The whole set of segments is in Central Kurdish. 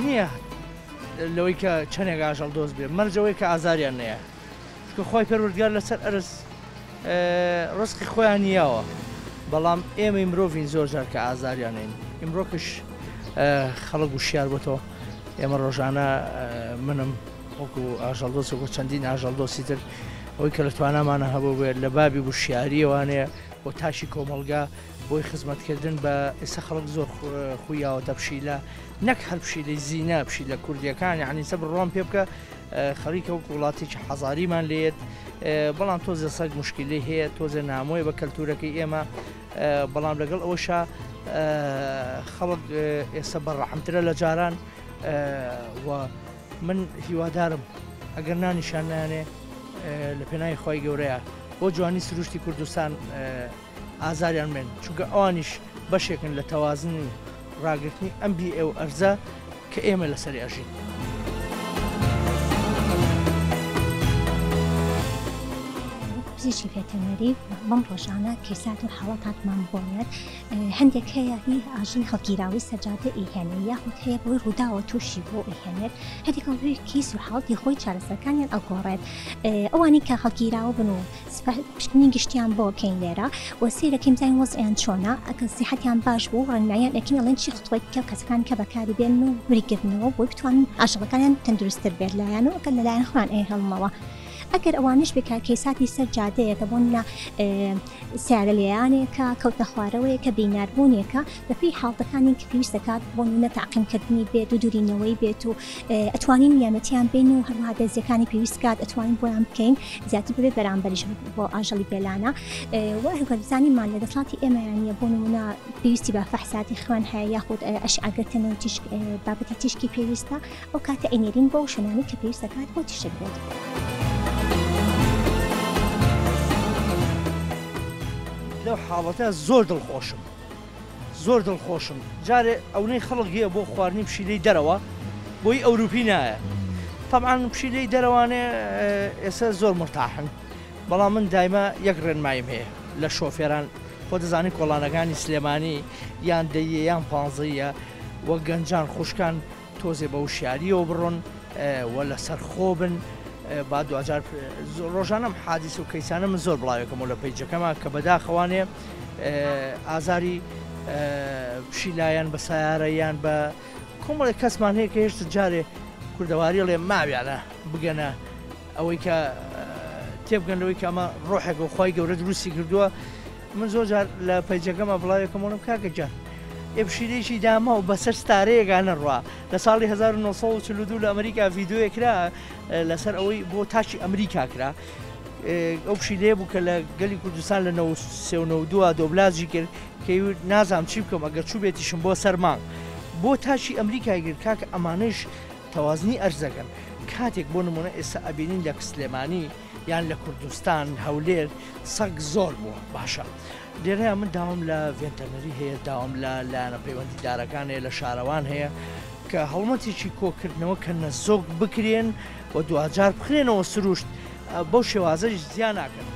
نییە لەوەی کە چەندێک ئاژەڵ دۆست بێ مەرجەوەی کە ئازاریان نەیە چکە خۆی پەروەردگار لەسەر ئەرز ڕزقی خۆیان نییەوە بەڵام ئێمەی مرۆڤین زۆر جار کە ئازاریانین ئیمڕۆکش خەڵک وشیار بۆتەوە ئێمە ڕۆژانە منم وەکو ئاژەڵدۆست وەکو چەندین ئاژەڵدۆستی تر ئەوەی کە لە توانامانە هەبوو بێت لە بابی وشیاریەوانەیە بۆ تاشی کۆمەلگا بۆی خزمەتکردن بە ئێستا خەڵک زۆر خویاوەتە پشیلە نەک هەر پشیلەی زیینە پشیلە کوردیەکان یعنی سە بڕوان پێ بکە خەریکە وەکو وڵاتێکی حەزاریمان لێت بەڵام تۆزە سەگ مشکلی هەیە تۆزە نامۆی بە کەلتورەکەی ئێمە بەڵام لەگەڵ ئەوەشە خەڵک ئێستا بەڕەحمترە لە جاران و من هیوادارم ئەگەر نانیشانانێ لە پێناوی خۆی گەورەیە بۆ جوانی سروشتی کوردستان ئازاریان بێن چونکە ئەوانیش بەشێکن لە تەوازنی ڕاگررتنی ئەمبی ئێو ئەرزە کە ئێمە لەسەری ئەژین. پزیشکی ڤێتەرنەری بەم ڕۆژانە کەیسات و حاڵەتاتمان بۆنێت هەندێک هەیە هی ئاژین خەڵگیراوی سەجادە ئیهێنێ یاخود هەیە بۆی ڕووداوە تووشی بۆ ئیهێنێت هەندێکەوەی کیس و حاڵەتی خۆی چارەسەرەکانیان ئەگۆڕێت ئەوانی کە خەڵگیراوە بن و پشتنی گشتیان بۆ بکەین لێرە و سیرەکەیم زای وەزعیان چۆنە ئەگە سیحەتیان باش بوو ڕەنمایان ئەکەین ئەڵێن چی خطوەی کە کەسەکان کە بەکاری بێن و وریگرتنەوە بۆی بتوانن ئاژەڵەکانیان تەندروستتر بێت لایەن و ئەگەر لەلایەن خۆیان ئێهەڵمەوە ئەگەر ئەوانش بکە کەیساتی سەر جادەیەکە بۆن لە سیارە لێیانێکە کەوتە خوارەوەیەکە بیناربوونیەکە بەپی حاڵەکانی کە پێویست دەکات بۆ نە تاقیمکردنی بێت و دوورینەوەی بێت و ئەتوانین یامەتیان بین و هەروەها دەستیەکانی پێویست کات ئەتوانین بۆیان بکەین زیاتر ببێت بەرامبەرش بۆ ئاژەڵی بێلانە وەرزانیمان لە دەسڵاتی ئێمەیانە بۆ نمونە پێویستی بە فەحساتی خوێن هەیە یاخود ئەشعاگرتنەوە بابەتی تیشکی پێویستە ئەو کاتە ئەینێرین بۆ شوێنانی کە پێویست دەکات بۆ تیشک بێت. لەو حاڵەتە زۆر دڵخۆشم جارێ ئەوەی خەڵک هەیە بۆ خواردنی پشیلەی دەرەوە بۆی ئەوروپی نایە طبعاً پشیلەی دەرەوانێ ئێستا زۆر مرتاحن بەڵام من دایما یەک ڕێنمایم هەیە لە شۆفێران خۆ دەزانی کۆڵانەکانی سلێمانی یان دەیە یان پانزەیە وە گەنجان خوشکان تۆزێ بە وشیاریەوە بڕۆن وە لەسەر خۆ بن با دوجار ڕۆژانم حادیس و کەیسانە من زۆر بڵاوێکم و لە پەیجەکەمە کە بەداخەوانێ ئازاری پشیلایەن بە سیارەیان بە کۆمەڵێک کەسمان هەیە کە هێشتا جارێ کوردەواری لێ ماویانە بگەنە ئەوەی کە تێبگەن لەوەی کە ئەمە ڕۆحێک و خۆی گەورە دروستی کردووە من زۆر جار لە پەیجەکەمە بڵاوێکەمەڵم کاکە جان پشیلەیەکی داما و بەسەر ستارەیەکانە ڕوا لە ساڵی 1942 لە ئەمریکا ڤیددیۆیەکرا لەسەر ئەوەی بۆ تاچی ئەمریکا کرا ئەو پشیلەیە بوو کە لە گەلی کوردستان لە 1992 دۆبلازی کرد کە نازام چی بکەم ئەگەر چوو بێتیشم بۆ سەرمان بۆ تاچی ئەمریکای کرد کاکە ئەمانش تەوازنی ئەرزەکەن کاتێک بۆ نمونە ئێستا ئەبینین لە سلێمانی یان لە کوردستان هەولێر سەگ زۆر بووە باشە لێرەیە من داوام لە ڤێتەرنەری هەیە داوام لە لایەنە پەیوەندیدارەکان هەیە لە شارەوان هەیە کە هەڵمەتێکی کۆکردنەوە کە نەزۆک بکرێن و دوجار بخرێنەوە سروشت بەو شێوازەش زیان ناکەن.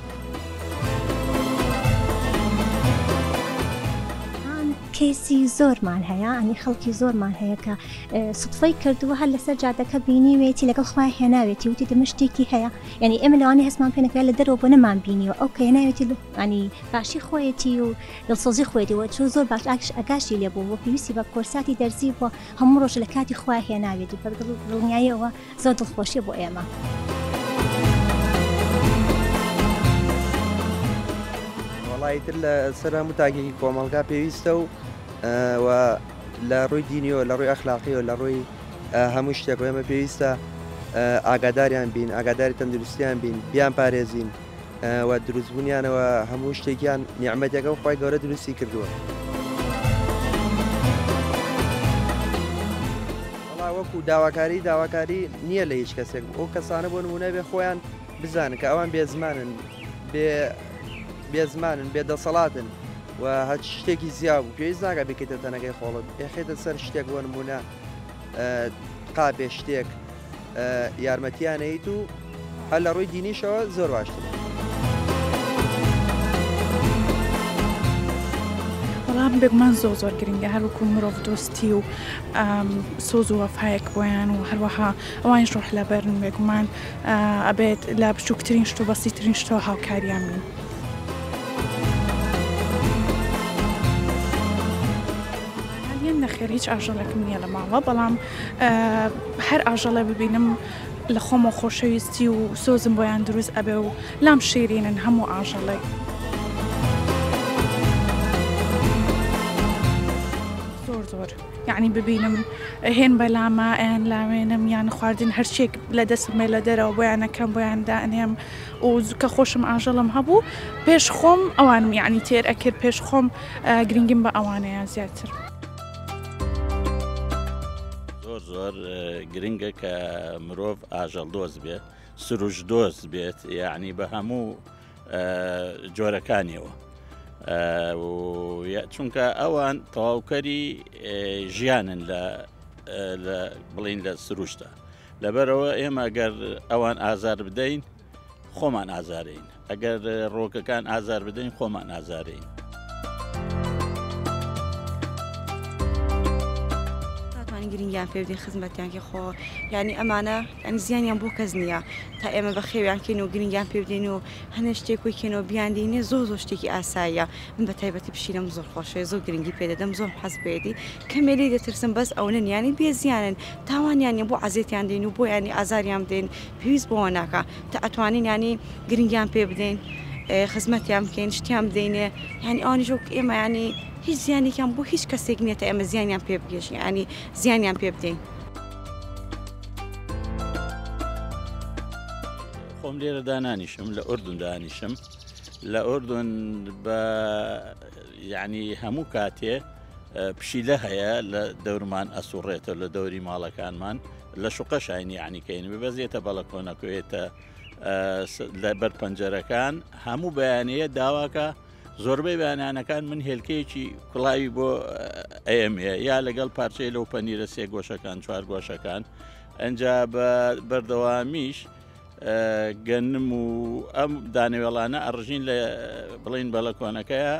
کەیسی زۆرمان هەیە ئەنی خەڵکی زۆرمان هەیە کە سوتفەی کردووە هەر لەسەر جادەکە بینیوێتی لەگەڵ خوای هێناوێتی وتی دەمە شتێکی هەیە یعنی ئێمە لەوانەیە هەستمان پێنەکرێت لە دەرەوە بۆ نەمان بینیوە ئەو کە هێناوێتی ینی باشی خۆیەتی و دڵسۆزی خۆیەوە چۆ زۆر باش ئەگاشی لێبوو بۆ پێویستی بە کۆرساتی دەرزی بۆ هەموو ڕۆژ لە کاتی خوای هێناوێتی بە دڵنیاییەوە زۆر دڵخۆشیە بۆ ئێمە. وڵایتر لە سەر هەموو تاکێکی کۆمەڵگا پێویستە و لە ڕووی دینیەوە لە ڕووی ئەخلاقیەوە لە ڕووی هەموو شتێک ئێمە پێویستە ئاگاداریان بین ئاگاداری تەندروستیان بین بیان پارێزین و دروستبوونیانەوە هەموو شتێکیان نیعمەتێکە و خۆی گەورە دروستی کردووە. وەڵا وەکو داواکاری نییە لە هیچ کەسێک ئەو کەسانە بۆ نمونە بێ خۆیان بزانن کە ئەوان بێزمانن بێدەسەڵاتن و هەچ شتێکی زیاد بوو پێویست ناکە بکەیتە تەنەکەی خۆڵت یاخێتە سەر شتێک بۆ نمونە قابێ شتێک یارمەتیانەیت و هەر لە ڕووی دینیشەوە زۆر باشتر. بەڵام بێگومان زۆر گرنگە هەروەکو مرۆڤ دۆستی و سۆز و وەفایەک بۆیان و هەروەها ئەوان ڕۆح لەبەرن بێگومان ئەبێت لە بچووکترین شتۆ بەسیترین شتۆ هاوکاریان بین. نەخێر هیچ ئاژەڵێکم نییە لە ماڵە بەڵام هەر ئاژەڵێ ببینم لە خۆمە خۆشەویستی و سۆزم بۆیان دروست ئەبێ و لام شیرینن هەموو ئاژەڵێک. زۆر یعنی ببینم هێن بەلامە ئەیان لاوێنم یان خواردن هەرچێک لە دەستمێ لە دەرەوە بۆیانەکەم بۆیان دائنێم و کە خۆشم ئاژەڵم هەبوو پێش خۆم ئەوانم یعنی تێر ئەکرد پێش خۆم گرنگم بە ئەوانەیە زیاتر. زۆر گرنگە کە مرۆڤ ئاژەڵ دۆست بێت سروش دۆست بێت یعنی بە هەموو جۆرەکانیەوە چونکە ئەوان تەواوکەری ژیانن لە بڵین لە سروشتە لەبەرەوە ئێمە ئەگەر ئەوان ئازار بدەین خۆمان ئازارین ئەگەر ڕۆکەکان ئازار بدەین خۆمان ئازارین. گرنگیان پێ بدەین خزمەتیانکە خۆ یعنی ئەمانە ئەنی زیانیان بۆ کەس نییە تا ئێمە بە خێویانکەین و گرنگیان پێ بدەین و هەنە شتێکۆی کێنەوە بیاندینێ زۆر شتێکی ئاساییە من بە تایبەتی پشیلەم زۆر خۆشەوە زۆر گرنگی پێ دەدەم زۆر حەز بێتی کەمێلی دەترسم بەس ئەوەن ینی بێزیانن تاوانیانە بۆ عزیێتیان دێن و بۆ ینی ئازاریان بدەین پێویست بۆەوە ناکە تا ئەتوانین ینی گرنگیان پێ بدەین خزمەتیان بکەین شتیان بدەینێ ینی ئەوانی ژۆک ئێمە ینی هیچ زیانێکیان بۆ هیچ کەسێک نیێتە ئەمە زیانیان پێ بگەشین ینی زیانیان پێ بدەین. خۆم لێرە دانانیشم لە ئوردون دانیشم لە ئوردون بە یعنی هەموو کاتێ پشیلە هەیە لە دەورمان ئەسوڕێتە لە دەوری ماڵەکانمان لە شوقە شاینی عنیکەین ببەزێتە بەڵەکۆنەکوێتە لە بەر پەنجەرەکان هەموو بەیانەیە داواکە زۆربەی بەیانانەکان من هێلکەیەکی کوڵاوی بۆ ئەمێ یا لەگەڵ پارچەی لەو پەنیرە سێ گۆشەکان چوار گۆشەکان ئەنجا بە بەردەوامیش گەنم و ئەم دانەوێڵانە ئەڕژین لە بڵین بەڵەکۆنەکەیە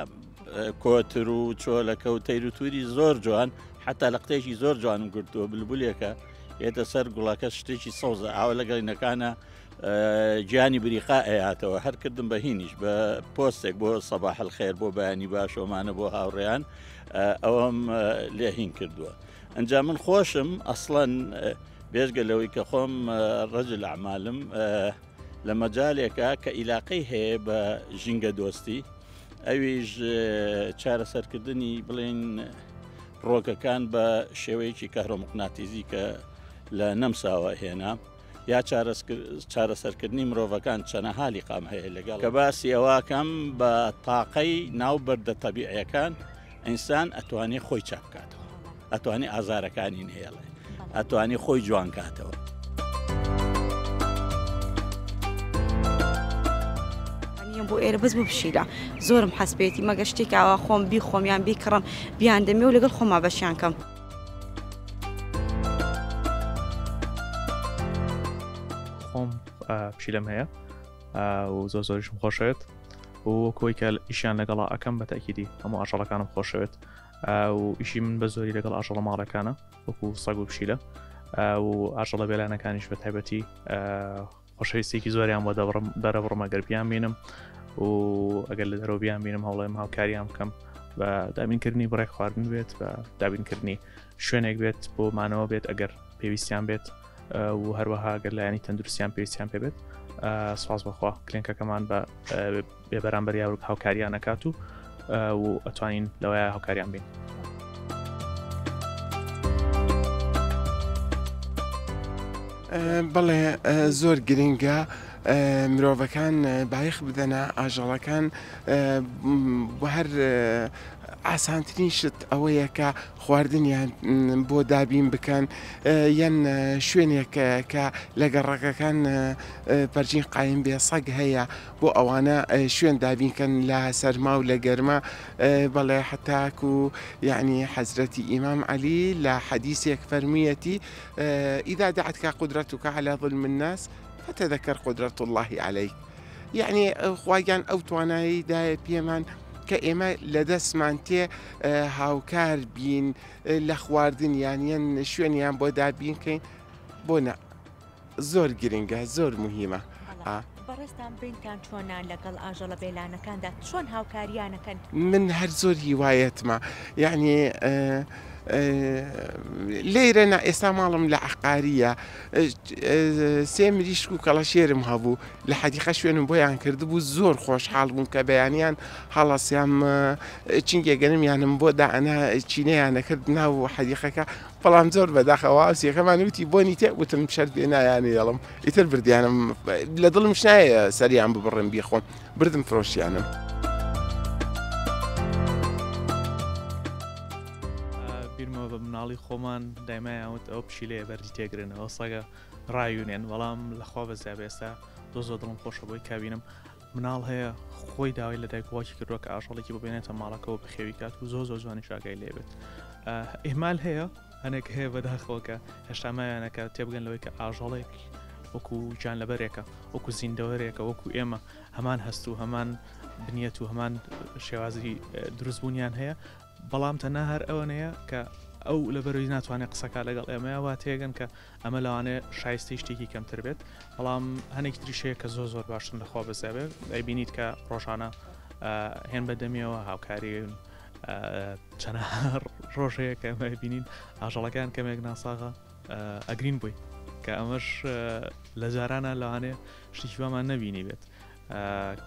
کۆتر و چۆلەکە و تەیر و تووری زۆر جوان حتا لە قتێکی زۆر جوانم گرتووە بلبولێکە هێتە سەر گوڵاکە شتێکی سەوزە ئاوە لەگەڵینەکانە گیانی بریقا ئەیاتەوە هەر کردم بە هینیش بە پۆستێک بۆ سەباح الخێر بۆ بەیانی باشۆمانە بۆ هاوڕێیان ئەوەم لێ هین کردووە. ئەنجا من خۆشم ئەسڵەن بێژگە لەوەی کە خۆم ڕەجل ئەعمالم لە مەجالێکە کە ئیلاقەی هەیە بە ژینگە دۆستی ئەویش چارەسەرکردنی بڵێن ڕۆکەکان بە شێوەیەکی کەهرۆمەقناتیزی کە لە نەمساوە هێنا یا چارەسەرکردنی مرۆڤەکان چەنەهالی قام هەیە لەگەڵ کە باسی ئەواکەم بە تاقەی ناو بەردە تەبیعیەکان ئینسان ئەتوانێت خۆی چاک بکاتەوە ئەتوانێت ئازارەکانی نهێڵێ ئەتوانێت خۆی جوان کاتەوە. بۆ ئێرە بەس بۆ پشیلە زۆرم حەسبێتی مەگە شتێک ئاوا خۆم بی خۆمیان بیکڕم بیان دەمێ و لەگەڵ خۆما بەشیان کەم. خۆم پشیلەم هەیە و زۆریشم خۆشەوێت و کۆی کە ئیشیان لەگەڵا ئەەکەم بە تاکیدی هەموو ئاژەڵەکانم خۆشەوێت و ئیشی من بە زۆری لەگەڵ ئاژەڵە ماڵەکانە وەکو سەگ و پشیلە و ئاژەڵە بێلانەکانیش بە تایبەتی خۆشەویستێکی زۆریان بۆ دەرەبڕمە گەربیان بینم و ئەگەر لە دەرەوە بینم هەوڵێم هاوکاریان بکەم بە دابینکردنی بڕێک خواردن بێت بە دابینکردنی شوێنێک بێت بۆ مانەوە بێت ئەگەر پێویستیان بێت و هەروەها گەر لایەنی تەندروستیان پێویستیان پێ بێت سپاس بەخوا کلێنکەکەمان بە بێبەرامبەر یاوروک هاوکاریان نەکات و ئەتوانین لەوەیە هاوکاریان بین. بەڵێ زۆر گرنگە مرۆڤەکان بایخ بدەنە ئاژەڵەکان بۆ هەر ئاسانترین شت ئەوەیە کە خواردنیان بۆ دابین بکەن یان شوێنێک کە لە گەڕەکەکان پەرچین قایم بێ سەگ هەیە بۆ ئەوانە شوێن دابینکەن لە سەرما و لە گەرمە بەڵێ حتاکو یعنی حەزرەتی ئیمام عەلی لە حەدیثێک فەرموویەتی ئیذا دعتك قدرتك على ظلم الناس فتذكر قدرة الله عليك. يعني خواگیان ئەو توانایی دایە پێمان کە کە ئێمە لە دەستمان تێ هاوکار بین لە خواردن یانیان شوێنیان بۆ دابینکەین بۆ زۆر گرنگە زۆر مهمە. بەڕێستان بینتان چۆنان لەگەڵ ئاژەڵە بێلانەکاندا چۆن هاوکاریانەکەن؟ من هەر زۆر هیوایەتمە یعنی لێرە ئێستا ماڵم لە عقاریە سێ مریشک و کەڵەشێرم هەبوو لە حەدیقە شوێنم بۆیان کردبوو زۆر خۆشحاڵ بووم کە بەیانیان هەڵەسیان چنگێگەنمیانم بۆ دانا چینەیانە کرد ناو حەدیقەکە بەڵام زۆر بەداخەوە ئەوسیەکەمان وتی بۆنی تێ وتم شەر بێ نایانی دەڵم ئیتر بردیانم لە دڵم شنایە سەریان ببڕم بیخۆم بردم فرۆشیانم. بە مناڵی خۆمان دایمایەوت ئەو پشیلەیە بەردی تێگرنەوە سەگە ڕایونێن بەڵام لەخوا بە زیابێستا زۆ دڵم خۆشە بۆی کابینم مناڵ هەیە خۆی داوای لە دایکواکی کردووە کە ئاژەڵێکی ببێنێتە ماڵەکەەوە بەخێوی کات و زۆ جوانی شاگای لێبێت ئیمال هەیە هەنێک هەیە بەداخەوەکە هێشتامایانەکە تێبگەن لەوەی کە ئاژەڵێک وەکو جان لەبەرێکە وەکو زیندەوەرێکە وەکو ئێمە هەمان هەست و هەمان بنیەت و هەمان شێوازی دروستبوونیان هەیە بەڵام تەنها هەر ئەوەنەیە کە ئەو لە بەرەوەی ناتوانێت قسەکە لەگەڵ ئێمەیە وا تێگەن کە ئەمە لەوانێ شایستی شتێکی کەمتر بێت بەڵام هەنێک تریشەیە کە زۆر باشتر لەخوا بەزیابێت ئەیبینیت کە ڕۆژانە هێن بەدەمیەوە هاوکاریون چەنە ڕۆژەیە کە ئەمە بینین ئاژەڵەکان کەمێک ناساغا ئەگرین بووی کە ئەمەش لە جارانە لەوانێ شتێکی بامان نەبینی بێت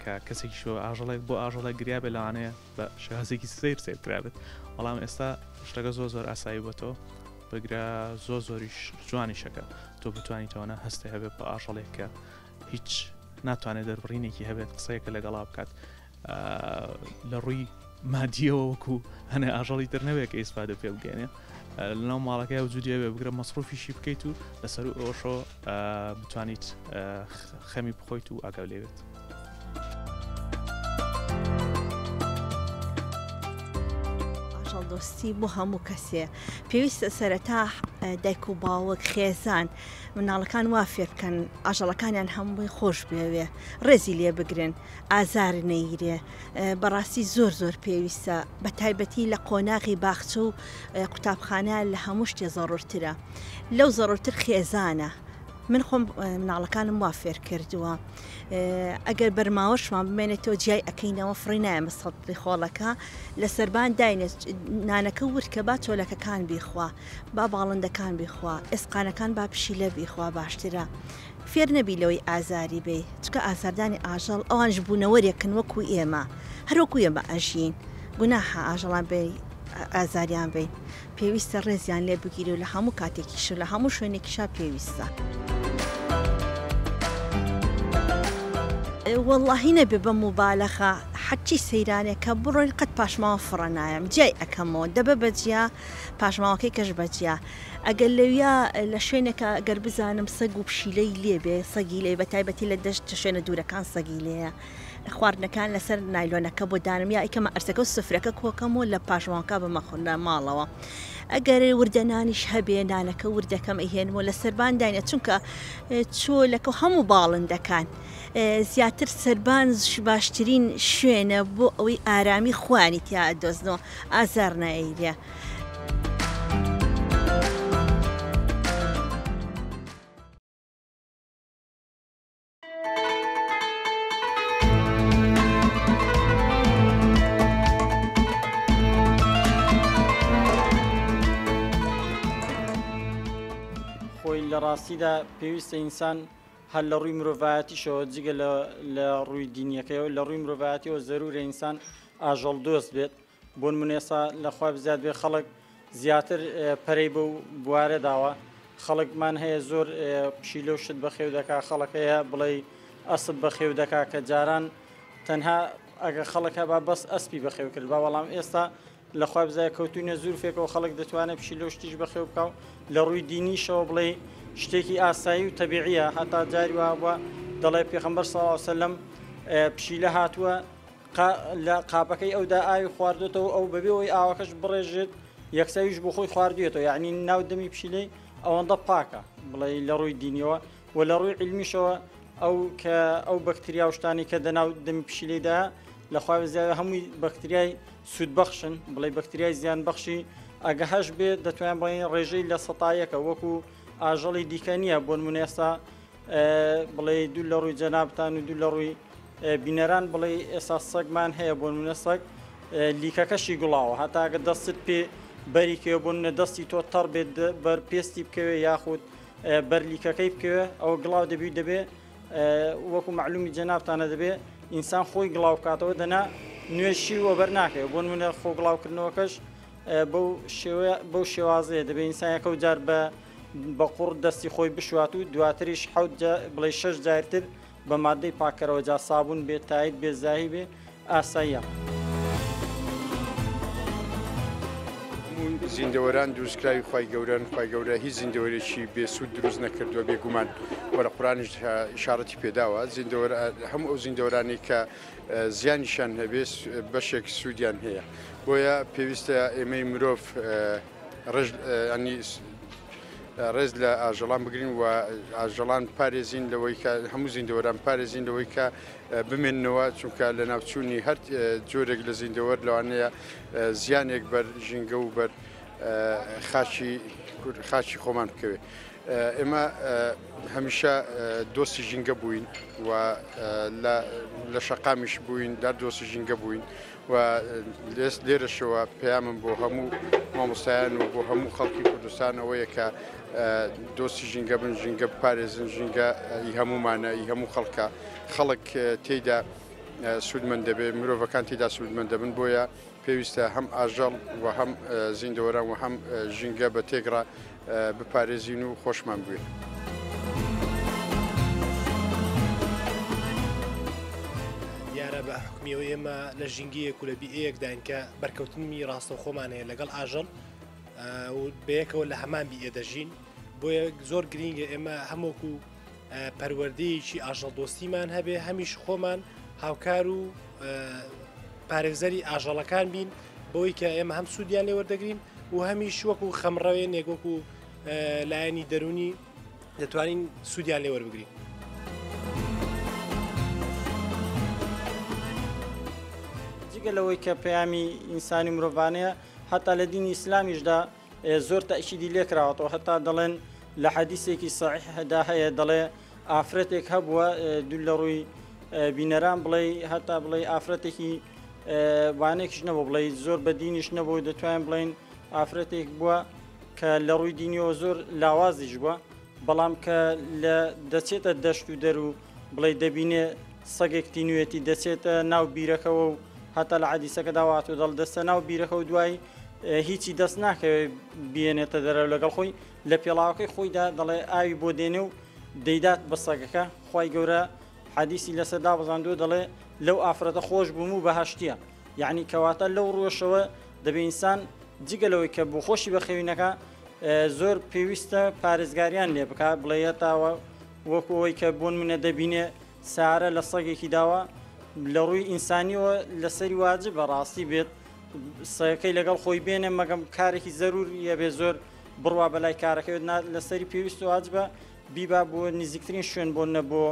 کە کەسێکی شۆ ئاژەڵێک بۆ ئاژەڵێک گریابێ لەوانەیە بە شێوازێکی سێرکرابێت بەڵام ئێستا شتەکە زۆر ئاسایی بۆ تۆ بگرە زۆریش جوانی شەکە تۆ بتوانیتەوەە هەستی هەبێت بە ئاژەڵێک کە هیچ ناتوانێت دەربڕینێکی هەبێت قسەیەکە لەگەڵا بکات لە ڕووی مادیەوە وەکو هەنێ ئاژەڵی تر نەوێت کە ئیسپادە پێ بگەێنێ لەناو ماڵەکەی و جودیەوێ بگرە مەسرۆفیشی بکەیت و لەسەر ئەوشۆ بتوانیت خەمی بخۆیت و ئاگاو لێوێت. دۆستی بۆ هەموو کەسێ پێویستە سەرەتا دایک و باوک خێزان مناڵەکان وا فێر بکەن ئاژەڵەکانیان هەمووی خۆش بێوێ ڕێزی لێ بگرن ئازار نەیرێ بەڕاستی زۆر پێویستە بە تایبەتی لە قۆناغی باخچە و قوتابخانە لە هەموو شتێ زەڕورترە لەو زەڕورتر خێزانە من خۆم مناڵەکانم وا فێر کردووە ئەگەر بەرماوەشمان بمێنێتەوە جیای ئەەکەینەوە فڕی نایە سەڵی خۆڵەکە لە سەربان داینێت نانەکە ورکە با چۆلەکەکان بیخوا با باڵندەکان بیخوا ئێسقانەکان با پشیلە بیخوا باشترە فێر نەبی لەوەی ئازاری بێ چکە ئازاردانی ئاژەڵ ئەوانش بوونەوەرێکن وەکو ئێمە هەروەکو ئێمە ئەژین گوناحە ئاژەڵان بێ ئازاریان بین پێویستە ڕێزیان لێ بگیری و لە هەموو کاتێکیش لە هەموو شوێنێکیشا پێویستە. واللهی نەبێ بە مبالەخە حەچی سەیرانێکە بڕۆین قەت پاشماوە فڕە نایم جای ئەەکەمەوە دەبە بەجیا پاشماوەکەی کەش بەجیا ئەگەر لەویا لە شوێنێکە گەر بزانم سەگ و پشیلەی لێبێ سەگی لێ بە تایبەتی لە دەشت شوێنە دوورەکان سەگی لێیە خواردنەکان لەسەر نایلۆنەکە بۆ دانم یا ئیکەمە ئەرسەکە و سفرەکە کۆکەم و لە پاشماوەکە بمەخۆن لە ماڵەوە ئەگەر وردەنانیش هەبێ نانەکە وردەکەم ئەهێنمەوە لە سەربان داینە چونکە چۆلەکە هەموو باڵندەکان زیاتر سەربان باشترین شوێنە بۆ ئەوەی ئارامی خوانی تیا دۆزنەوە ئازار نایرێ. لە ڕاستیدا پێویستە ئینسان هەر لە ڕووی مرۆڤایەتیشەوە جگە لە ڕووی دینیەکەیەوە لە ڕووی مرۆڤایەتیەوە زەرورە ئینسان ئاژەڵ دۆست بێت بۆ نمونێسا لەخوا بزیاد بێت خەڵک زیاتر پەرەی بە بوارە داوە خەڵکمان هەیە زۆر پشیلە و شت بەخێو دەکا خەڵک هەیە بڵێ ئەسب بەخێو دەکا کە جاران تەنها ئەگە خەڵک هەبا بەس ئەسپی بەخێو کرد با بەڵام ئێستا لەخوا بزای کەوتونە زورفێکەوە خەڵک دەتوانێت پشیلە و شتیش بەخێو بکەو لە ڕووی دینیشەوە بڵێ شتێکی ئاسایی و تەبیعیە هەتا جاری وابووە دەڵێ پێغەمبەر صلی الله علیه وسلم پشیلە هاتووە لە قاپەکەی ئەودا ئاوی خواردێتەوە ئەو بەبێەوەی ئاوەکەش بڕێژێت یەکساویش بۆ خۆی خواردوێتەوە یعنی ناو دەمی پشیلەی ئەوەندە پاکە بڵێ لە ڕووی دینیەوە و لە ڕووی علمیشەوە ئەو کە ئەو بەکتریا و شتانی کە دەناو دەمی پشیلەیدا لەخوا زیاد هەمووی بەکتریای سوودبەخشن بڵێ بەکتریای زیان بەخشی ئەگەهەش بێت دەتوانین بڵێن ڕێژەی لە سەتایەکە وەکو ئاژەڵی دیکە نییە بۆ نمونە ئێستا بڵێ دوو لە ڕووی جەنابتان و دوو لە ڕووی بینەران بڵێ ئێستا سەگمان هەیە بۆ نمونە سەگ لیکەکەشی گوڵاوە هەتا ئەگە دەستت پێ بەریکەوە بۆ نمونە دەستی تۆ تەڕ بێت بەر پێستی بکەوێ یاخود بەر لیکەکەی بکەوێ ئەوە گڵاو دەبێ وەکو معلومی جەنابتانە دەبێ ئینسان خۆی گڵاو بکاتەوە دەنا نوێشی وە بەر ناکەوێت بۆ نمونە خۆ گڵاوکردنەوەکەش بەو شێوازەیە دەبێت ئینسانەکە و جار بە قوڕ دەستی خۆی بشوات و دواتریش بڵێ 6 جارتر بە مادەی پاکەرەوە جا سابوون بێت تایید بێ زاهی بێ ئاساییە. زیندەوەران دروستکراوی خی گەورن خی گەورە هیچ زیندەوەرێکی بێسوود دروست نەکردووە بێگومان وەرە قورآنیش ئیشارەتی پێداوە هەموو ئەو زیندەوەرانی کە زیانیشان هەبێت بەشێک سوودیان هەیە بۆیە پێویستە ئێمەی مرۆڤ ڕێز لە ئاژەڵان بگرین و ئاژەڵان پارێزین لەوەی کە هەموو زیندەوەران پارێزین لەوەی کە بمێننەوە چونکە لە ناوچوونی هەر جۆرێک لە زیندەوەر لەوانەیە زیانێک بەر ژینگە و بەر خاچی خۆمان بکەوێت. ئێمە هەمیشە دۆستی ژینگە بووین و لە شەقامیش بووین در دۆستی ژینگە بووین و لێرەشەوە پەیامم بۆ هەموو مامۆستایان و بۆ هەموو خەڵکی کوردستان ئەوەیە کە دۆستی ژینگە بن ژینگە بپارێزن ژینگە هەمومانە هەموو خەڵک تێیدا سوودمەند دەبێت مرۆڤەکان تێدا سوودمەند دەبن بۆیە پێویستە هەم ئاژەڵ و هەم زیندەوەران و هەم ژینگە بە تێگڕا بپارێزین و خۆشمان بوێت. دیارە بە حکمیەوە ئێمە لە ژینگەیەک و لە بیئەیەکداین کە بەرکەوتنی ڕاستە و خۆمان هەیە لەگەڵ ئاژەڵ و بەیەکەوە لە هەمان بیئە دەژین بۆیە زۆر گرینگە ئێمە هەمووکو پەروەردەیەکی ئاژەڵ دۆستیمان هەبێ هەمیش خۆمان هاوکار و پارێزەری ئاژەڵەکان بین بۆی کە ئێمە هەم سوودیان لێ وەردەگرین و هەمیش وەکو خەمڕەوێنێک وەکو لایەنی دەرونی دەتوانین سوودیان لێ وەربگرین. جگە لەوەی کە پەیامی ئینسانی مرۆڤانەیە هەتا لە دینی ئیسلامیشدا زۆر تەئکیدی لێ کراوەتەوە هەتا دەڵێن لە حەدیثێکی صحیحدا هەیە دەڵێ ئافرەتێک هەبووە دوو لە ڕووی بینەران بڵێ هەتا بڵێ ئافرەتێکی وانێکیش نەبوو بڵێ زۆر بە دینیش نەبوو دەتوانین بڵێن ئافرەتێک بووە کە لە ڕووی دینیەوە زۆر لاوازیش بووە بەڵام کە لە دەچێتە دەشت و دەرو بڵێ دەبینێ سەگێکی نوێتی دەچێتە ناو بیرەکەەوە و هەتا لە حەدیسەکە داوات و دەڵ دەستە ناو بیرەکە و دوای هیچی دەست ناکەوێت بێنێتە دەرەوە لەگەڵ خۆی لە پێڵاوەکەی خۆیدا دەڵێ ئاوی بۆ دێنێ و دەیدات بە سەگەکە خی گەورە حەدیسی لەسەردا بەزاندوە دەڵێ لەو ئافرەتە خۆش بووم و بەهشتیە یعنی کەواتە لەو ڕۆژەوە دەبێ ئینسان جگەلەوەی کە بۆ خۆشی بەخێوینەکە زۆر پێویستە پارێزگاریان لێ بک بڵێتەوە وەکەوەی کە بۆن منە دەبینێ سارە لە سەگێکی داوە لە ڕووی ئینسانیەوە لەسەری واجب بەڕاستی بێت سەکەی لەگەڵ خۆی بێنێ مەگەم کارێکی زەروریە بێ زۆر بڕوا بەلای کارەکەوێت لەسەری پێویست و واجبە بیبا بۆ نزیکترین شوێن بۆ نەبوو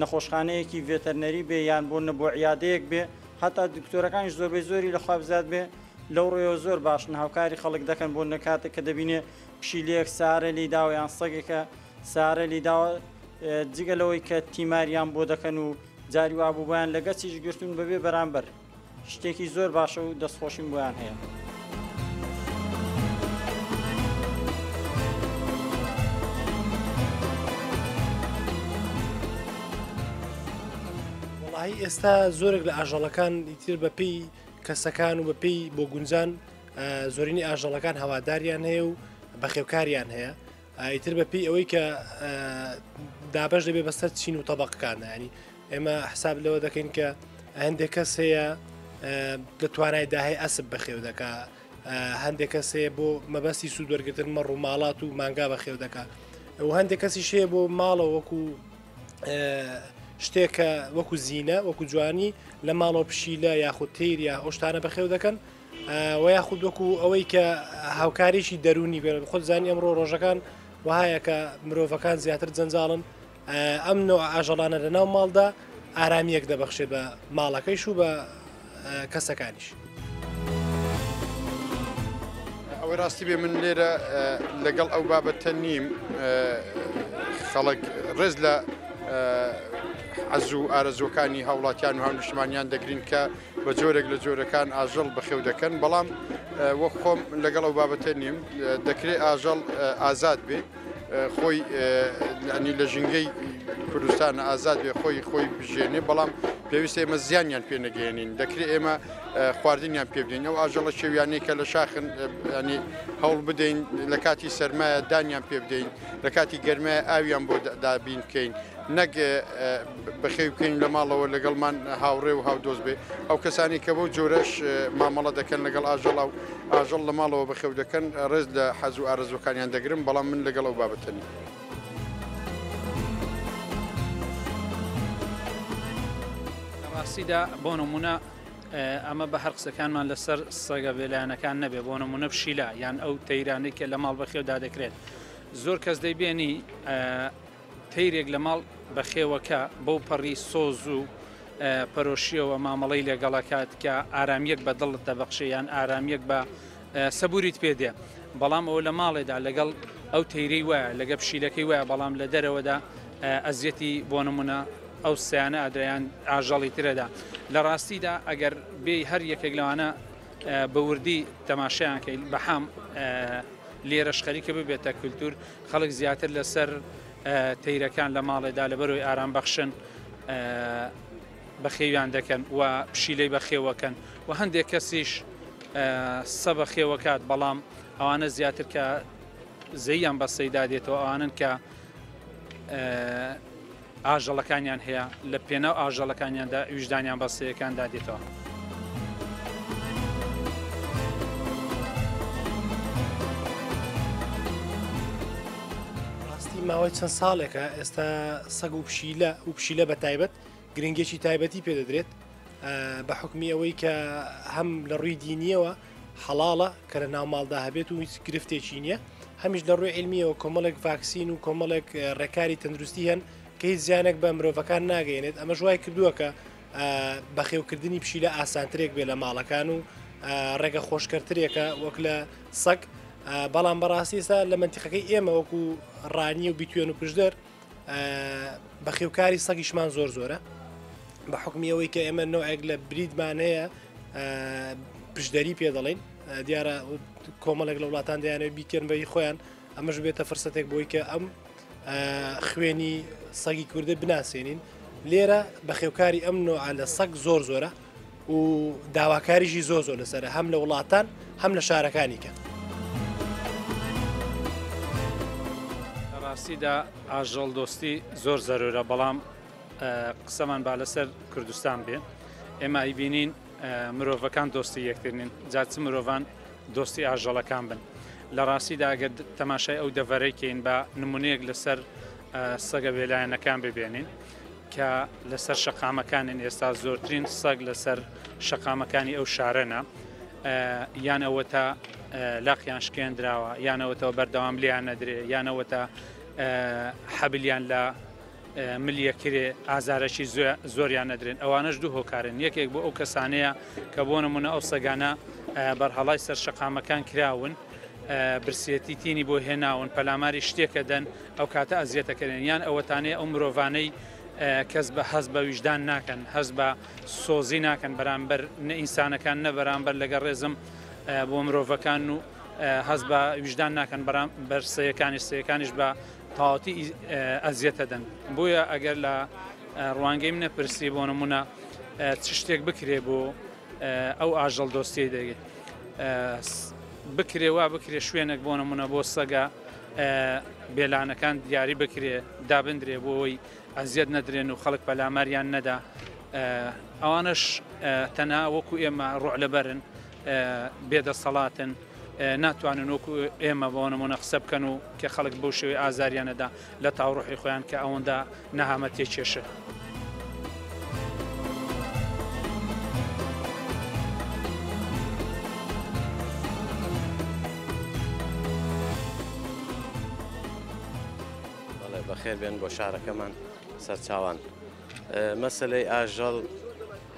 نەخۆشخانەیەکی ڤێتەرنەری بێ یان بۆ نەبوو عیادەیەک بێ هەتا دکتۆرەکانش زۆربەی زۆری لە خوابزات بێ لەو ڕێەوە زۆر باشن هاوکاری خەڵک دەکەن بۆ نەکاتێک کە دەبینێ پشیلەیەک سارە لی داوە یان سەگێکە سارە لی داوە جگە لەوەی کە تیماریان بۆ دەکەن و جاری وابووبیان لە گەچیش گرتوون بەبێ بەرامبەر شتێکی زۆر باشە و دەستخۆشین بۆیان هەیە. ئێستا زۆرێک لە ئاژەڵەکان ئیتر بەپێی کەسەکان و بەپێی بۆ گونجان زۆرینی ئاژەڵەکان هەواداریان هەیە و بەخێوکاریان هەیە ئیتر بەپێی ئەوەی کە دابش دەبێت بەسەر چین و تەبەقەکان ینی ئێمە حساب لەوە دەکەین کە هەندێک کەس هەیە لە توانای داهەیە ئەسب بەخێو دەکا هەندێک کەس هەیە بۆ مەبەستی سوودوەرگتن مەڕ و ماڵات و مانگا بەخێو دەکا و هەندێک کەسی شەیە بۆ ماڵە وەکو شتێکە وەکو زیینە وەکو جوانی لە ماڵەوە پشیلە یاخود تیر یا ئەو شتانە بەخێو دەکەن و یاخود وەکو ئەوەی کە هاوکاریشی دەرونی بێت خۆت زانی ئەمڕۆ ڕۆژەکان وهایە کە مرۆڤەکان زیاتر جەنجاڵن ئەم نوع ئاژەڵانە لە ناو ماڵدا ئارامیەک دەبەخشێت بە ماڵەکەیش و بە کەسەکانیش. ئەوەی ڕاستی بێ من لێرە لەگەڵ ئەو بابەتە نیم خەڵک ڕێز لە حەز و ئارەزوەکانی هاوڵاتیان و هاونیشتمانیان دەگرین کە بە جۆرێک لە جۆرەکان ئاژەڵ بەخێو دەکەن بەڵام وەک خۆم لەگەڵ ئەو بابەتە نیم دەکرێت ئاژەڵ ئازاد بێ خۆی ئەنی لە ژینگەی کوردستانە ئازاد بێ خۆی بژێنێ بەڵام پێویستە ئێمە زیانیان پێ نەگەێنین دەکرێت ئێمە خواردنیان پێ بدەین ئەو ئاژەڵە شێویانەی کە لە شاخن ینی هەوڵ بدەین لە کاتی سەرمایە دانیان پێ بدەین لە کاتی گەرمایە ئاویان بۆ دابین بکەین نەک بەخێو بکەین لە ماڵەوە لەگەڵمان هاوڕێ و هاودۆست بێ ئەو کەسانی کە بۆ جۆرەش مامەڵە دەکەن لەگەڵ ئاژەڵ لە ماڵەوە بەخێو دەکەن ڕێز لە حەز و ئارەزوەکانیان دەگرن بەڵام من لەگەڵ ئەو بابەتەنی. ڕاستیدا بۆ نمونە ئەمە بە هەر قسەکانمان لەسەر سەگە بێلایەنەکان نەبێ بۆ نمونە پشیلە یان ئەو تەیرانەی کە لە ماڵ بەخێودا دەکرێت زۆر کەس دەیبێنی تەیرێک لە ماڵ بەخێوەکە بەو پەڕی سۆز و پەرۆشیەوە مامەڵەی لەگەڵەکات کە ئارامیەک بە دڵت دەبەخشیان ئارامیەک بە سەبوریت پێدێ بەڵام ئەو لە ماڵێدا لەگەڵ ئەو تەیرەی وایە لەگە پشیلەکەی وایە بەڵام لە دەرەوەدا ئەزیەتی بۆ نمونە ئەو سیانە ئەدەیان ئاژەڵی ترەدا لە ڕاستیدا ئەگەر بێ هەر یەکێک لەوانە بەوردی تەماشایانکەی بەحام لێرەش خەریکە ببێتە کولتور خەڵک زیاتر لەسەر تەیرەکان لە ماڵێدا لەبەرەوەی ئارام بەخشن بەخێویان دەکەن و پشیلەی بەخێوەکەن و هەندێک کەسیش سە بەخێوەکات بەڵام ئەوانە زیاتر کە زەیان بە سەیدا دێتەوە ئەوانن کە ئاژەڵەکانیان هەیە لە پێناو ئاژەڵەکانیاندا ویژدانیان بە سەیەکاندا دێتەوە. ڕاستی ماوەی چەند ساڵێکە ئێستا سەگ و پشیلە بە تایبەت گرنگێکی تایبەتی پێدەدرێت بە حکمی ئەوەی کە هەم لە ڕووی دینیەوە حەڵاڵە کە لە ناو ماڵدا هەبێت و هیچ گرفتێکی نییە هەمیش لە ڕووی علمیەوە کۆمەڵێک ڤاکسین و کۆمەڵێک ڕێکاری تەندروستی هەن کە هیچ زیانێک بە مرۆڤەکان ناگەێنێت ئەمە ژوای کردووە کە بەخێوکردنی پشیلە ئاسانترێک بێ لە ماڵەکان و ڕێگە خۆشکردترێکە وەک لە سەگ بەڵام بەڕاستیستا لە منتیقەکەی ئێمە وەکو ڕانی و بیتوێن و پشدەر بەخێوکاری سەگیشمان زۆر زۆرە بە حکمی ئەوەی کە ئێمە نوعێک لە بریدمان هەیە پشدەری پێ دەڵێن دیارە کۆمەڵێک لە وڵاتان دەیانێت بیکەن بەی خۆیان ئەمەش بێتە فرسەتێک بۆی کە ئەم خوێنی سەگی کوردە بناسیێنین لێرە بەخێوکاری ئەم نوع لە سەگ زۆر زۆرە و داواکاریشی زۆر زۆر لەسەرە هەم لە وڵاتان هەم لە شارەکانی کە ڕاستیدا ئاژەڵ دۆستی زۆر زەرورە بەڵام قسەمان با لەسەر کوردستان بێ ئێمە ئیبینین مرۆڤەکان دۆستی یەکترنین جاچ مرۆڤان دۆستی ئاژەڵەکان بن لە ڕاستیدا ئەگەر تەماشای ئەو دەڤەرەیکەین بە نمونەیەک لەسەر سەگە بێلایەنەکان ببێنین کە لەسەر شەقامەکانن ئێستا زۆرترین سەگ لەسەر شەقامەکانی ئەو شارەنە یانەوە تا لاقیان شکێنراوە یانەوەتەوە بەردەوام لیان نەدرێ یانەوەتە حەبلیان لە ملیەکرێ ئازارەشی زۆریان نەدرێن ئەوانش دوو هۆکارن یەکێک بۆ ئەو کەسانەیە کە بۆ نمونە ئەو سەگانە بەرهەڵای سەر شەقامەکان کراون برسێتی تینی بۆ هێناون پەلاماری شتێکە دەن ئەو کاتە ئەزیەتەکەن یان ئەوەتانەیە ئەو مرۆڤانەی کەس بە هەز بە ویژدان ناکەن هەز بە سۆزی ناکەن بەرامبەر ئینسانەکان نە بەرامبەر لەگە ڕێزم بۆ مرۆڤەکان و هەز بە ویژدان ناکەن بەر سەیەکانیش بە تاواتی ئەزیەتە دەن بۆیە ئەگەر لە ڕوانگەی منە پرسی بۆ نمونە چ شتێک بکرێ بۆ ئەو ئاژەڵ دۆستی دەگێت بکرێ وا بکرێ شوێنێک بۆ نمونە بۆ سەگە بێلانەکان دیاری بکرێ دابدرێ بۆ ئەوی ئەزیەت نەدرێن و خەڵک پەلاماریان نەدا ئەوانش تەنها وەکو ئێمە ڕوعلەبەرن بێدەسەڵاتن ناتوانن وەکو ئێمە بۆ نمونە قسە بکەن و کە خەڵک بەو شێوەی ئازاریانەدا لە تاوڕوحی خۆیان کە ئەوەندا نەهامە تێکێشە. بەخێر بێن بۆ شارەکەمان سەرچاوان مەسلەی ئاژەڵ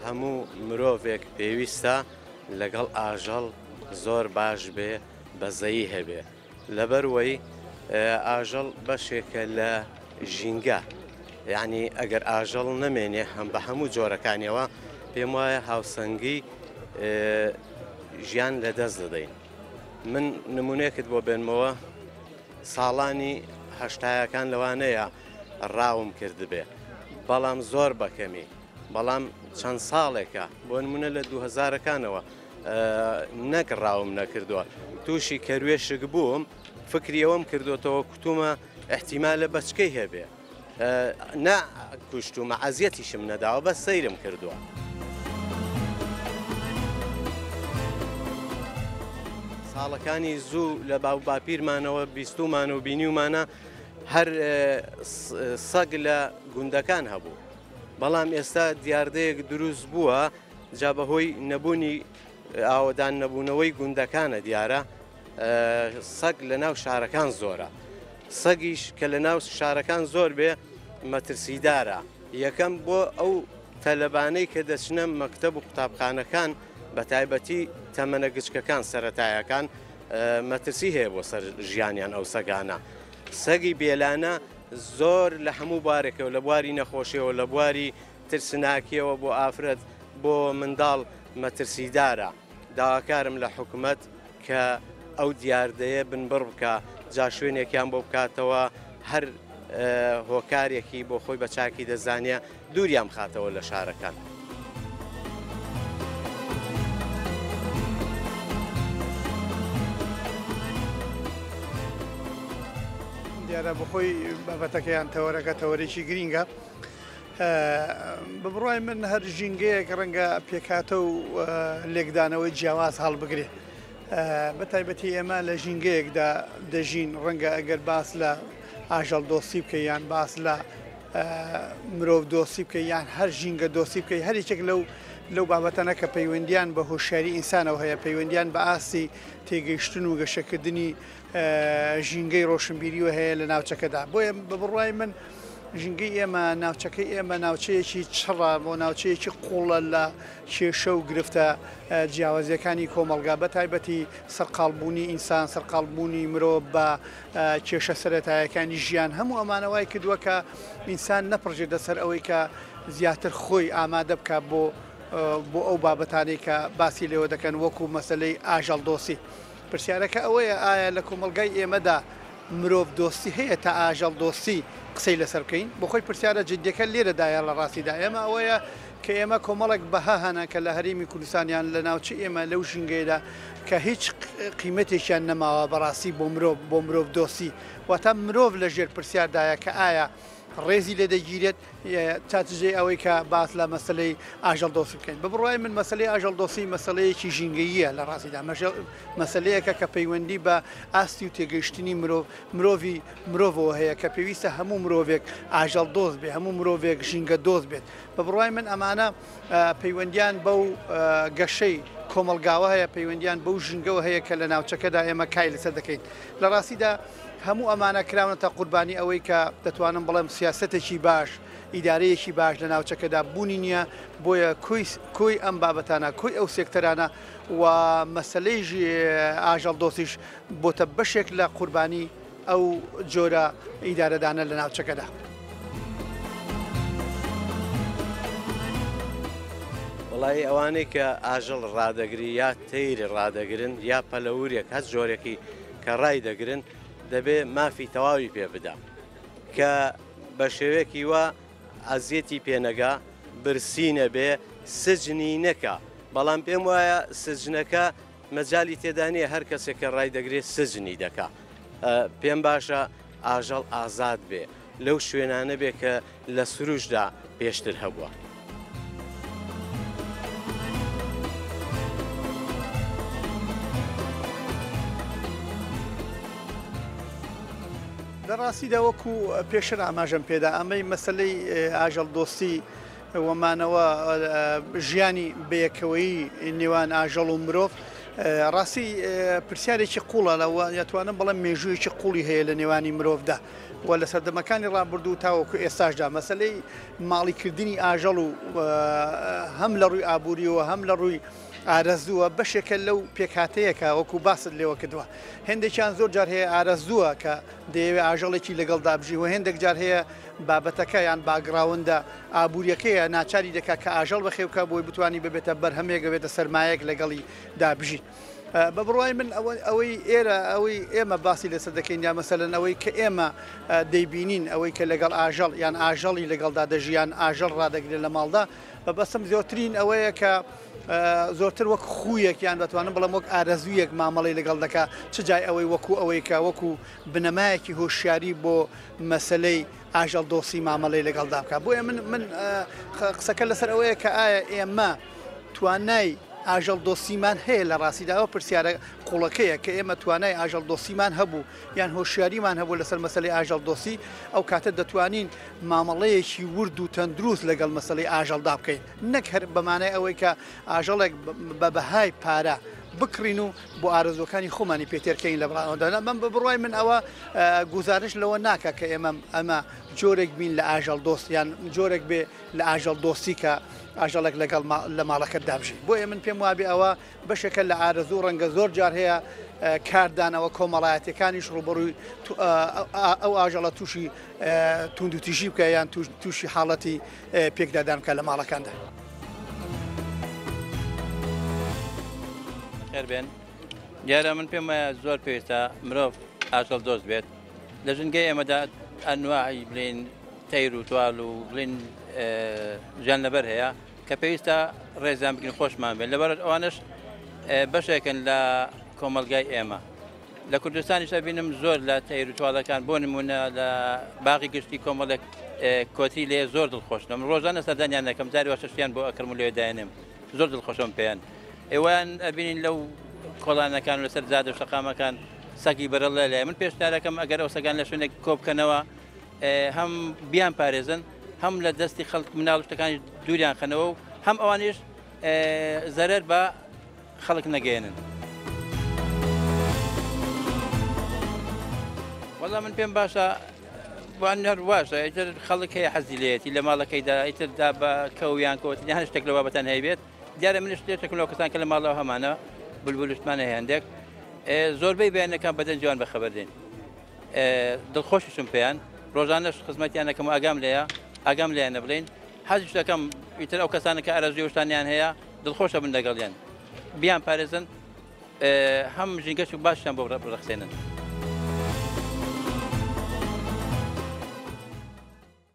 هەموو مرۆڤێک پێویستە لەگەڵ ئاژەڵ زۆر باش بێ بەزەیی هەبێ لەبەروەی ئاژەڵ بەشێکە لە ژینگە یعنی ئەگەر ئاژەڵ نەمێنێ هەم بە هەموو جۆرەکانیەوە پێم وایە هاوسەنگی ژیان لەدەست دەدەین من نمونێکت بۆ بێنمەوە ساڵانی هەشتایەکان لەوانەیە ڕاوم کردبێ بەڵام زۆر بەکەمی بەڵام چەند ساڵێکە بۆ نمونە لە 2000ەکانەوە نەک ڕاوم نەکردووە تووشی کەروێشک بووم فکری ئەوەم کردوتەوە کوتومە احتیمالە بەچکەی هەبێ نەکوشتومە عەزیەتیشم نەداوە بە سەیرم کردووە ساڵەکانی زوو لە باو باپیرمانەوە بیستومان و بینیومانە هەر سەگ لە گوندەکان هەبوو بەڵام ئێستا دیاردەیەک دروست بووە جا بەهۆی نەبوونی ئاوەدان نەبوونەوەی گوندەکانە دیارە سەگ لە ناو شارەکان زۆرە سەگیش کە لە ناو شارەکان زۆر بێ مەترسیدارە یەکەم بۆ ئەو تەلەبانەی کە دەچنە مەکتەب و قوتابخانەکان بە تایبەتی تەمەنە گچکەکان سەرەتایەکان مەترسی هەیە بۆ سەر ژیانیان ئەو سەگانە سەگی بێلانە زۆر لە هەموو بارێکەوە لە بواری نەخۆشیەوە لە بواری ترسناکیەوە بۆ ئافرەت بۆ منداڵ مەترسیدارە داواکارم لە حکوومەت کە ئەو دیاردەیە بنبڕ بکە جا شوێنێکیان بۆ بکاتەوە هەر هۆکارێکی بۆ خۆی بە چاکی دەزانێ دووریان بخاتەوە لە شارەکان. دیارە بخۆی بابەتەکەیان تەوەرەکە تەوەرێکی گرینگە ببڕای من هەر ژینگەیەک ڕەنگە پێکاتە و لێکدانەوەی جیاواز هەڵبگرێ بە تایبەتی ئێمە لە ژینگەیەکدا دەژین ڕەنگە ئەگەر باس لە ئاژەڵ دۆستی بکە یان باس لە مرۆڤ دۆستی بکە یان هەر ژینگە دۆستی بکەی هەریچێک لەو بابەتەنە کە پەیوەندیان بە هۆشیاری ئینسانەوە هەیە پەیوەندیان بە ئاستی تێگەیشتن و گەشەکردنی ژینگەی ڕۆشنبیریوە هەیە لە ناوچەکەدا بۆیە بە بڕای من ژینگەی ئێمە ناوچەکەی ئێمە ناوچەیەکی چڕە بۆ ناوچەیەکی قوڵە لە کێشە و گرفتە جیاوازیەکانی کۆمەلگا بە تایبەتی سەرقاڵبوونی ئینسان سەرقاڵبوونی مرۆڤ بە کێشە سەرەتایەکانی ژیان هەموو ئەمانەوەی کردووە کە ئینسان نەپڕژێتە سەر ئەوەی کە زیاتر خۆی ئامادە بکە بۆ ئەو بابەتانەی کە باسی لێوە دەکەن وەکو مەسەلەی ئاژەڵ دۆستی پرسیارەکە ئەوەیە ئایا لە کۆمەلگای ئێمەدا مرۆڤ دۆستی هەیە تا ئاژەڵ دۆستی قسەی لەسەر بکەین بۆ خۆی پرسیارە جدیەکە لێرەدایە لە ڕاستیدا ئێمە ئەوەیە کە ئێمە کۆمەڵێک بەها هەنا کە لە هەرێمی کوردستانیان لە ناوچە ئێمە لەو ژینگەیەدا کە هیچ قیمەتێکیان نەماوە بەڕاستی بۆ مرۆڤ دۆستی واتە مرۆڤ لە ژێر پرسیاردایە کە ئایا ڕێزی لێ دەگیرێت تاتژێ ئەوەی کە باس لە مەسلەی ئاژەڵ دۆسی بکەین بە بڕای من مەسلەی ئاژەڵ دۆسی مەسلەیەکی ژینگەییە لە ڕاستیدا مەسلەیەکە کە پەیوەندی بە ئاستی و تێگەیشتنی مرۆڤەوە هەیە کە پێویستە هەموو مرۆڤێک ئاژەڵ دۆست بێت هەموو مرۆڤێک ژینگە دۆست بێت بە بڕای من ئەمانە پەیوەندیان بەو گەشەی کۆمەلگاوە هەیە پەیوەندیان بەو ژینگەوە هەیە کە لە ناوچەکەدا ئێمە کای لەسەر دەکەین لە ڕاستیدا هەموو ئەمانە کراونەتە قوربانی ئەوەی کە دەتوانم بڵێم سیاسەتێکی باش ئیدارەیەکی باش لە ناوچەکەدا بوونی نییە بۆیە کۆی ئەم بابەتانە کۆی ئەو سێکتەرانە و مەسلەی ئاژەڵ دۆستیش بۆتە بەشێک لە قوربانی ئەو جۆرە ئیدارەدانە لە ناوچەکەدا. وڵی ئەوانەی کە ئاژەڵ ڕادەگری یا تەیری ڕادەگرن یا پەلەورێک هەست جۆرێکی کە ڕای دەگرن دەبێ مافی تەواوی پێ بدە کە بە شێوەیەکی وە ئەزیەتی پێنەگا برسینە بێ سجنی نەکە بەڵام پێم وایە سجنەکە مەجای تێدانێ هەر کەسێک کە ڕای دەگرێت سجنی دەکا پێم باشە ئاژەڵ ئازاد بێ لەو شوێنانە بێ کە لە سروشدا پێشتر هەبووە. لە ڕاستیدا وەکو پێشتر ئاماژەم پێدا ئەمەی مەسلەی ئاژەڵ دۆستی وەمانەوە ژیانی بەیەکەوەی نێوان ئاژەڵ و مرۆڤ ڕاستی پرسیارێکی قوڵە لەوە یاتوانم بەڵام مێژوویەکی قوڵی هەیە لە نێوانی مرۆڤدا و لە سەردەمەکانی ڕابردوو تاوەکو ئێستاشدا مەسلەی ماڵیکردنی ئاژەڵ و هەم لە ڕووی ئابووریەوە هەم لە ڕووی ئارەزووە بەشێکە لەو پێکهاتەیەکە وەکو باست لێوە کردووە هێندێکیان زۆر جار هەیە ئارەزووە کە دەیەوێت ئاژەڵێکی لەگەڵ دابژی و هێندێک جار هەیە بابەتەکە یان باگراوندە ئابوووریەکەیە ناچاری دەکات کە ئاژەڵ بەخێوکە بۆی بتوانانی ببێتە بەرهەمێک بێتە سەرمایەک لەگەڵی دابژی. بە بڕوای من ئەوەی ئێرە ئەوەی ئێمە باسی لەسەر دەکەین یا مەسەلەن ئەوەی کە ئێمە دەیبینین ئەوەی کە لەگەڵ ئاژەڵ یان ئاژەڵی لەگەڵدا دەژیان ئاژەڵ ڕدەگرێت لە ماڵدا بە بەسم زۆرترین ئەوەیە کە زۆرتر وەک خویەک یان دەتوانم بڵم وەک ئارەزوویەک مامەڵی لەگەڵ دەکات چ جای ئەوەی وەکو ئەوەی کە وەکو بنەمایەکی هۆشیاری بۆ مەسلەی ئاژەڵ دۆسی مامەڵی لەگەڵدا بکات بۆیە من قسەکە لەسەر ئەوەیە کە ئایا ئێمە توانای ئاژەڵ دۆسیمان هەیە لە ڕاستیدا ئەوە پرسیارە قوڵەکەیە کە ئێمە توانای ئاژەڵ دۆسیمان هەبوو یان هۆشیاریمان هەبوو لەسەر مەسلەی ئاژەڵ دۆسی ئەو کاتە دەتوانین مامەڵەیەکی ورد و تەندروست لەگەڵ مەسلەی ئاژەڵدا بکەین نەک هەر بەمانای ئەوەی کە ئاژەڵێک بە بەهای پارە بکڕین و بۆ ئارزوەکانی خۆمانی پێتێرکەین لە بڵاوەدا من بە بڕوای من ئەوە گزارش لەوە ناکە کە ئەمە جۆرێک بین لە ئاژەڵ دۆستیان جۆرێک بێ لە ئاژەڵ دۆستی کە ئاژەڵێک لەگەڵ لە ماڵەکە دابژی بۆیە من پێم وابێ ئەوە بەشێکە لە ئارزوو ڕەنگە زۆر جار هەیە کاردانەوە کۆمەڵایەتەکانیش ڕوبەڕووی ئەو ئاژەڵە تووشی توندوتیژی بکە یان تووشی حاڵەتی پێکدادان بکە لە ماڵەکاندا. خێربێن دیارە من پێم وایە زۆر پێویستە مرۆڤ ئاژەڵ دۆست بێت لە ژنگەی ئێمەدا ئەنواعی بڵین تەیر و توال و بڵین ژیان لەبەر هەیە کە پێویستە ڕێزان بگرین خۆشمان بێن لەبەر ئەوانش بەشێکن لە کۆمەلگای ئێمە لە کوردستانیش بینم زۆر لە تەیر و توالەکان بۆ نمونە لە باغی گشتی کۆمەڵێک کۆتری لێ زۆر دڵخۆشنم ڕۆژانە سەردانیان نەکەم جاری واشتیان بۆ ئەکرم و لێدایێنم زۆر دڵخۆشم پێیان ئێوان ئەبینین لەو کۆڵانەکان و لەسەر زاد و شەقامەکان سەگی بەرەڵە لای من پێشتارەکەم ئەگەر ئەو سەگان لە شوێنێک کۆبکەنەوە هەم بیان پارێزن هەم لە دەستی خەڵک مناڵ شتەکانی دووریان خەنەوە و هەم ئەوانش زەرەر بە خەڵک نەگەێنن. وەڵام من پێم باشە وان هەر واشە ئیتر خەڵک هەیە حەزی لێتی لە ماڵەکەیدا ئیتردا بە کەویان کۆتی هەر شتێک لە بابەتان هەیبێت دیارە منش شتێک لەو کەسان کە لە ماڵەوە هەمانە بولبولشتمانە هەندێک زۆربەی بەیانەکان بەدەن جوان بەخەبەردێن دڵخۆشیشم پێیان ڕۆژانەش خزمەتیانەکەم و ئاگام لێیە ئاگام لێیانە بڵین حەزیش دەکەم ئیتر ئەو کەسانە کە ئارەزوی وشتانیان هەیە دڵخۆشە بن لەگەڵیان بیان پارێزن هەم ژینگەش و باشیان بۆ بڕەخسێنن.